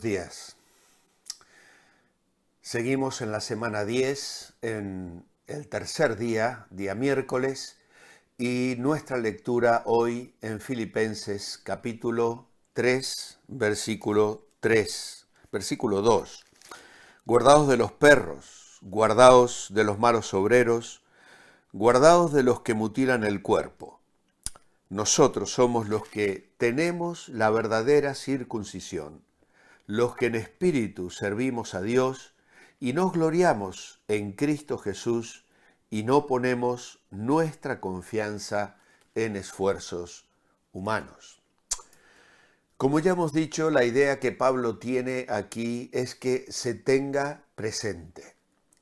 Buenos días. Seguimos en la semana 10, en el tercer día, día miércoles, y nuestra lectura hoy en Filipenses capítulo 3, versículo 2. Guardaos de los perros, guardaos de los malos obreros, guardaos de los que mutilan el cuerpo. Nosotros somos los que tenemos la verdadera circuncisión, los que en espíritu servimos a Dios y nos gloriamos en Cristo Jesús y no ponemos nuestra confianza en esfuerzos humanos. Como ya hemos dicho, la idea que Pablo tiene aquí es que se tenga presente,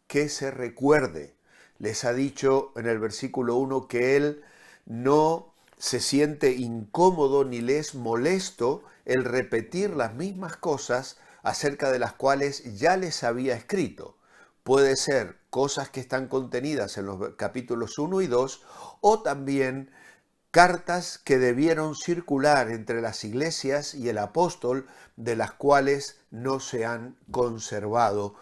que se recuerde. Les ha dicho en el versículo 1 que él no se siente incómodo ni le es molesto el repetir las mismas cosas acerca de las cuales ya les había escrito. Puede ser cosas que están contenidas en los capítulos 1 y 2 o también cartas que debieron circular entre las iglesias y el apóstol, de las cuales no se han conservado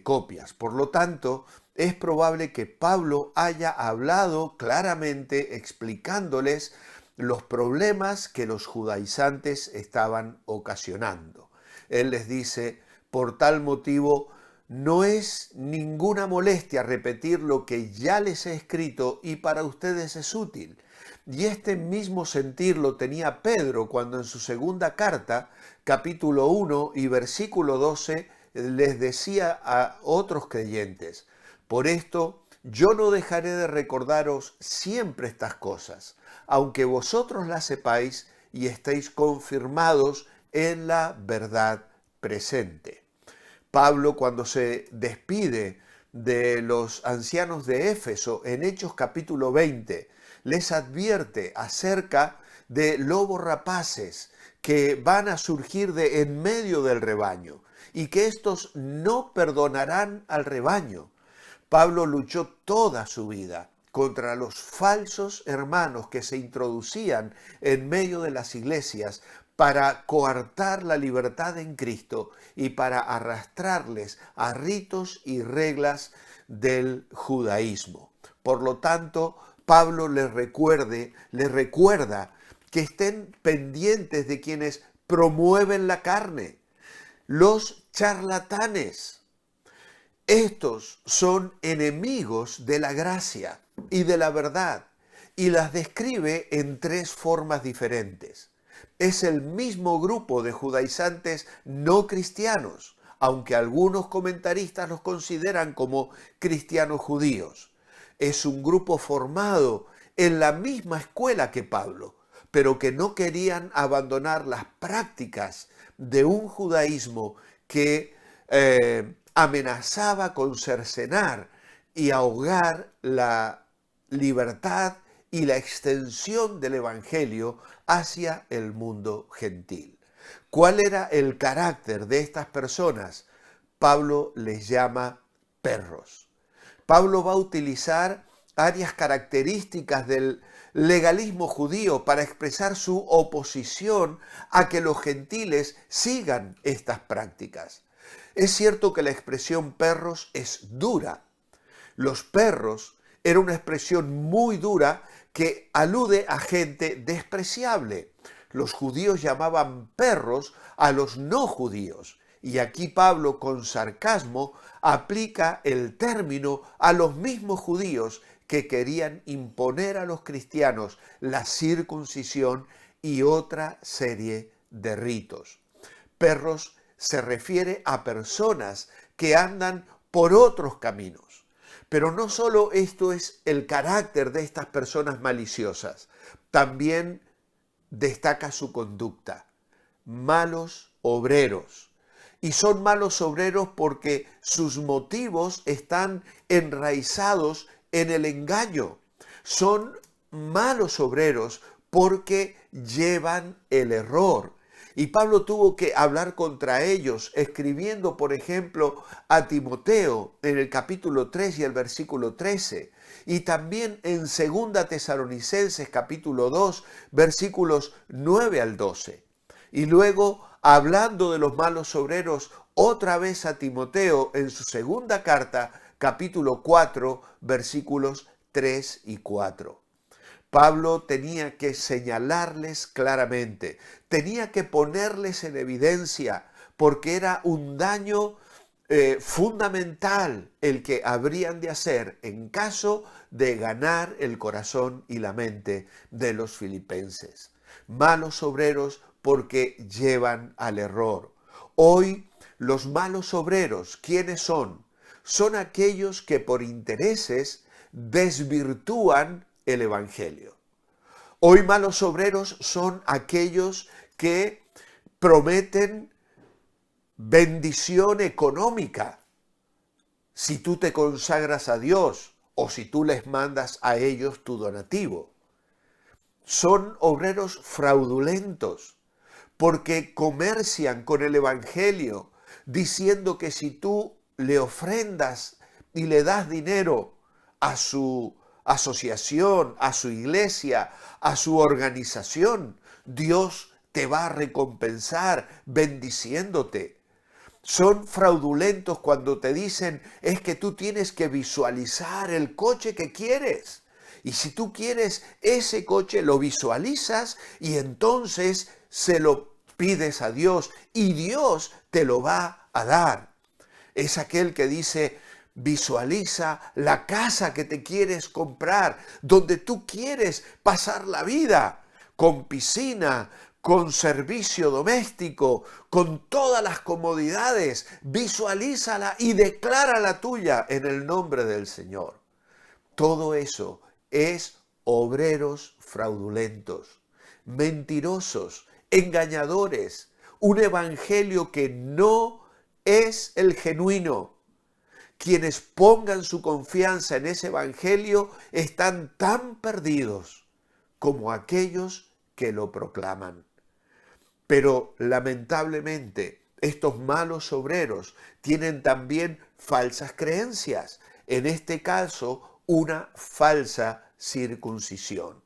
copias. Por lo tanto, es probable que Pablo haya hablado claramente explicándoles los problemas que los judaizantes estaban ocasionando. Él les dice, por tal motivo, no es ninguna molestia repetir lo que ya les he escrito y para ustedes es útil. Y este mismo sentir lo tenía Pedro cuando en su segunda carta, capítulo 1 y versículo 12, les decía a otros creyentes, por esto yo no dejaré de recordaros siempre estas cosas, aunque vosotros las sepáis y estéis confirmados en la verdad presente. Pablo, cuando se despide de los ancianos de Éfeso en Hechos capítulo 20, les advierte acerca de lobos rapaces que van a surgir de en medio del rebaño y que estos no perdonarán al rebaño. Pablo luchó toda su vida contra los falsos hermanos que se introducían en medio de las iglesias para coartar la libertad en Cristo y para arrastrarles a ritos y reglas del judaísmo. Por lo tanto, Pablo les recuerda que estén pendientes de quienes promueven la carne, los charlatanes. Estos son enemigos de la gracia y de la verdad y las describe en tres formas diferentes. Es el mismo grupo de judaizantes no cristianos, aunque algunos comentaristas los consideran como cristianos judíos. Es un grupo formado en la misma escuela que Pablo, pero que no querían abandonar las prácticas de un judaísmo que amenazaba con cercenar y ahogar la libertad y la extensión del evangelio hacia el mundo gentil. ¿Cuál era el carácter de estas personas? Pablo les llama perros. Pablo va a utilizar áreas características del legalismo judío para expresar su oposición a que los gentiles sigan estas prácticas. Es cierto que la expresión perros es dura. Los perros era una expresión muy dura que alude a gente despreciable. Los judíos llamaban perros a los no judíos. Y aquí Pablo, con sarcasmo, aplica el término a los mismos judíos que querían imponer a los cristianos la circuncisión y otra serie de ritos. Perros se refiere a personas que andan por otros caminos. Pero no solo esto es el carácter de estas personas maliciosas, también destaca su conducta. Malos obreros. Y son malos obreros porque sus motivos están enraizados en el engaño. Son malos obreros porque llevan el error. Y Pablo tuvo que hablar contra ellos, escribiendo, por ejemplo, a Timoteo en el capítulo 3 y el versículo 13. Y también en 2 Tesalonicenses capítulo 2, versículos 9 al 12. Y luego hablando de los malos obreros otra vez a Timoteo en su segunda carta, capítulo 4, versículos 3 y 4. Pablo tenía que señalarles claramente, tenía que ponerles en evidencia, porque era un daño fundamental el que habrían de hacer en caso de ganar el corazón y la mente de los filipenses. Malos obreros porque llevan al error. Hoy los malos obreros, ¿quiénes son? Son aquellos que por intereses desvirtúan el Evangelio. Hoy malos obreros son aquellos que prometen bendición económica si tú te consagras a Dios o si tú les mandas a ellos tu donativo. Son obreros fraudulentos porque comercian con el Evangelio diciendo que si tú le ofrendas y le das dinero a su asociación, a su iglesia, a su organización, Dios te va a recompensar bendiciéndote. Son fraudulentos cuando te dicen es que tú tienes que visualizar el coche que quieres. Y si tú quieres ese coche, lo visualizas y entonces se lo pides a Dios y Dios te lo va a dar. Es aquel que dice, visualiza la casa que te quieres comprar, donde tú quieres pasar la vida, con piscina, con servicio doméstico, con todas las comodidades. Visualízala y declárala tuya en el nombre del Señor. Todo eso es obreros fraudulentos, mentirosos, engañadores, un evangelio que no es el genuino. Quienes pongan su confianza en ese evangelio están tan perdidos como aquellos que lo proclaman. Pero lamentablemente estos malos obreros tienen también falsas creencias, en este caso una falsa circuncisión.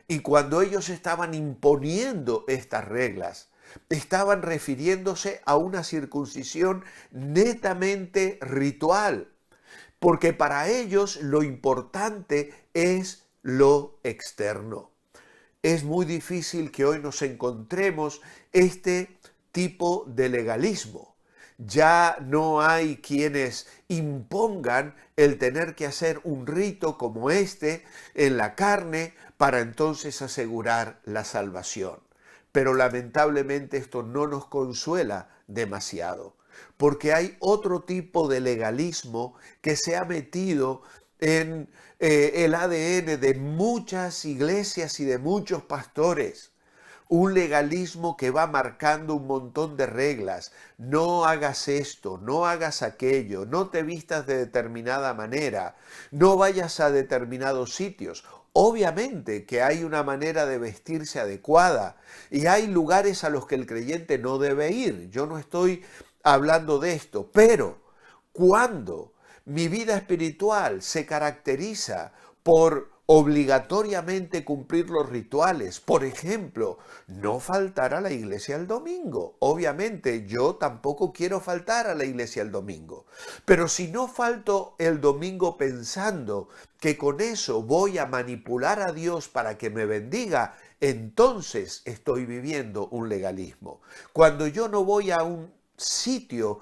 Y cuando ellos estaban imponiendo estas reglas, estaban refiriéndose a una circuncisión netamente ritual, porque para ellos lo importante es lo externo. Es muy difícil que hoy nos encontremos este tipo de legalismo. Ya no hay quienes impongan el tener que hacer un rito como este en la carne para entonces asegurar la salvación. Pero lamentablemente esto no nos consuela demasiado, porque hay otro tipo de legalismo que se ha metido en el ADN de muchas iglesias y de muchos pastores. Un legalismo que va marcando un montón de reglas. No hagas esto, no hagas aquello, no te vistas de determinada manera, no vayas a determinados sitios. Obviamente que hay una manera de vestirse adecuada y hay lugares a los que el creyente no debe ir. Yo no estoy hablando de esto, pero cuando mi vida espiritual se caracteriza por obligatoriamente cumplir los rituales, por ejemplo, no faltar a la iglesia el domingo. Obviamente yo tampoco quiero faltar a la iglesia el domingo, pero si no falto el domingo pensando que con eso voy a manipular a Dios para que me bendiga, entonces estoy viviendo un legalismo. Cuando yo no voy a un sitio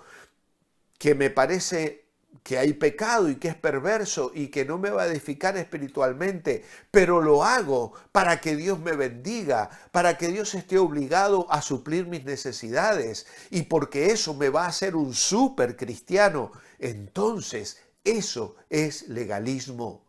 que me parece que hay pecado y que es perverso y que no me va a edificar espiritualmente, pero lo hago para que Dios me bendiga, para que Dios esté obligado a suplir mis necesidades y porque eso me va a hacer un súper cristiano, entonces eso es legalismo.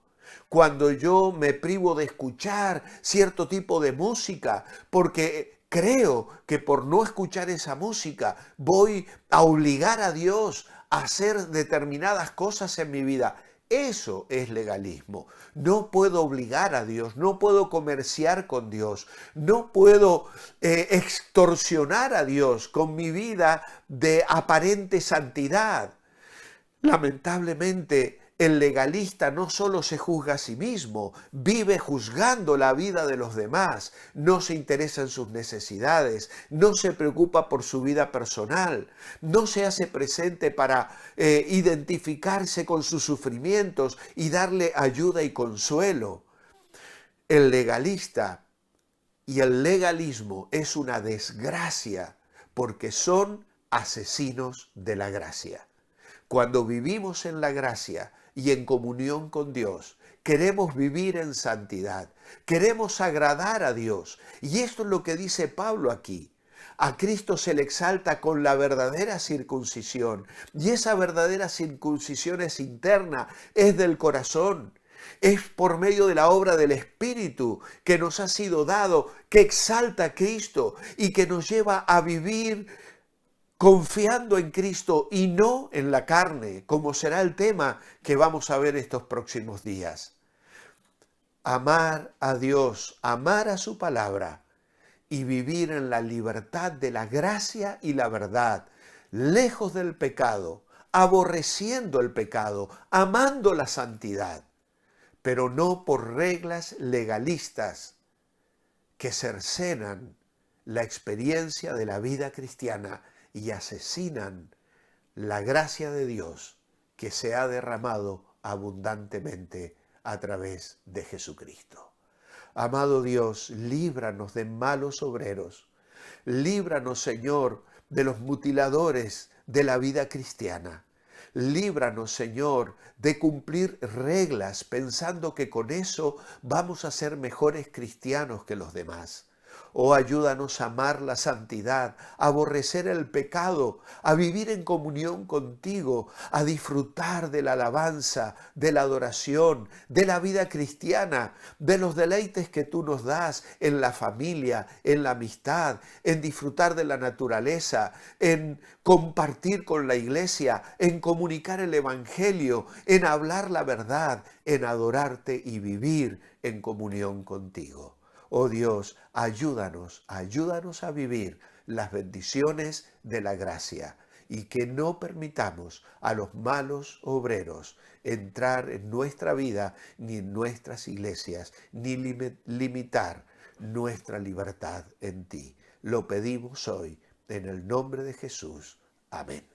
Cuando yo me privo de escuchar cierto tipo de música porque creo que por no escuchar esa música voy a obligar a Dios a hacer determinadas cosas en mi vida. Eso es legalismo. No puedo obligar a Dios, no puedo comerciar con Dios, no puedo extorsionar a Dios con mi vida de aparente santidad. Lamentablemente, El legalista no solo se juzga a sí mismo, vive juzgando la vida de los demás, no se interesa en sus necesidades, no se preocupa por su vida personal, no se hace presente para identificarse con sus sufrimientos y darle ayuda y consuelo. El legalista y el legalismo es una desgracia porque son asesinos de la gracia. Cuando vivimos en la gracia y en comunión con Dios, queremos vivir en santidad, queremos agradar a Dios. Y esto es lo que dice Pablo aquí. A Cristo se le exalta con la verdadera circuncisión. Y esa verdadera circuncisión es interna, es del corazón. Es por medio de la obra del Espíritu que nos ha sido dado, que exalta a Cristo y que nos lleva a vivir confiando en Cristo y no en la carne, como será el tema que vamos a ver estos próximos días. Amar a Dios, amar a su palabra y vivir en la libertad de la gracia y la verdad, lejos del pecado, aborreciendo el pecado, amando la santidad, pero no por reglas legalistas que cercenan la experiencia de la vida cristiana y asesinan la gracia de Dios que se ha derramado abundantemente a través de Jesucristo. Amado Dios, líbranos de malos obreros. Líbranos, Señor, de los mutiladores de la vida cristiana. Líbranos, Señor, de cumplir reglas pensando que con eso vamos a ser mejores cristianos que los demás. Oh, ayúdanos a amar la santidad, a aborrecer el pecado, a vivir en comunión contigo, a disfrutar de la alabanza, de la adoración, de la vida cristiana, de los deleites que tú nos das en la familia, en la amistad, en disfrutar de la naturaleza, en compartir con la iglesia, en comunicar el evangelio, en hablar la verdad, en adorarte y vivir en comunión contigo. Oh Dios, ayúdanos a vivir las bendiciones de la gracia y que no permitamos a los malos obreros entrar en nuestra vida ni en nuestras iglesias, ni limitar nuestra libertad en ti. Lo pedimos hoy en el nombre de Jesús. Amén.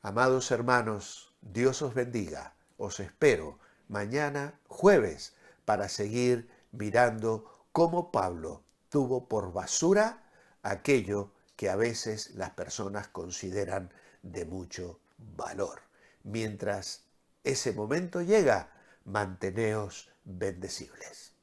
Amados hermanos, Dios os bendiga. Os espero mañana jueves para seguir mirando cómo Pablo tuvo por basura aquello que a veces las personas consideran de mucho valor. Mientras ese momento llega, manteneos bendecibles.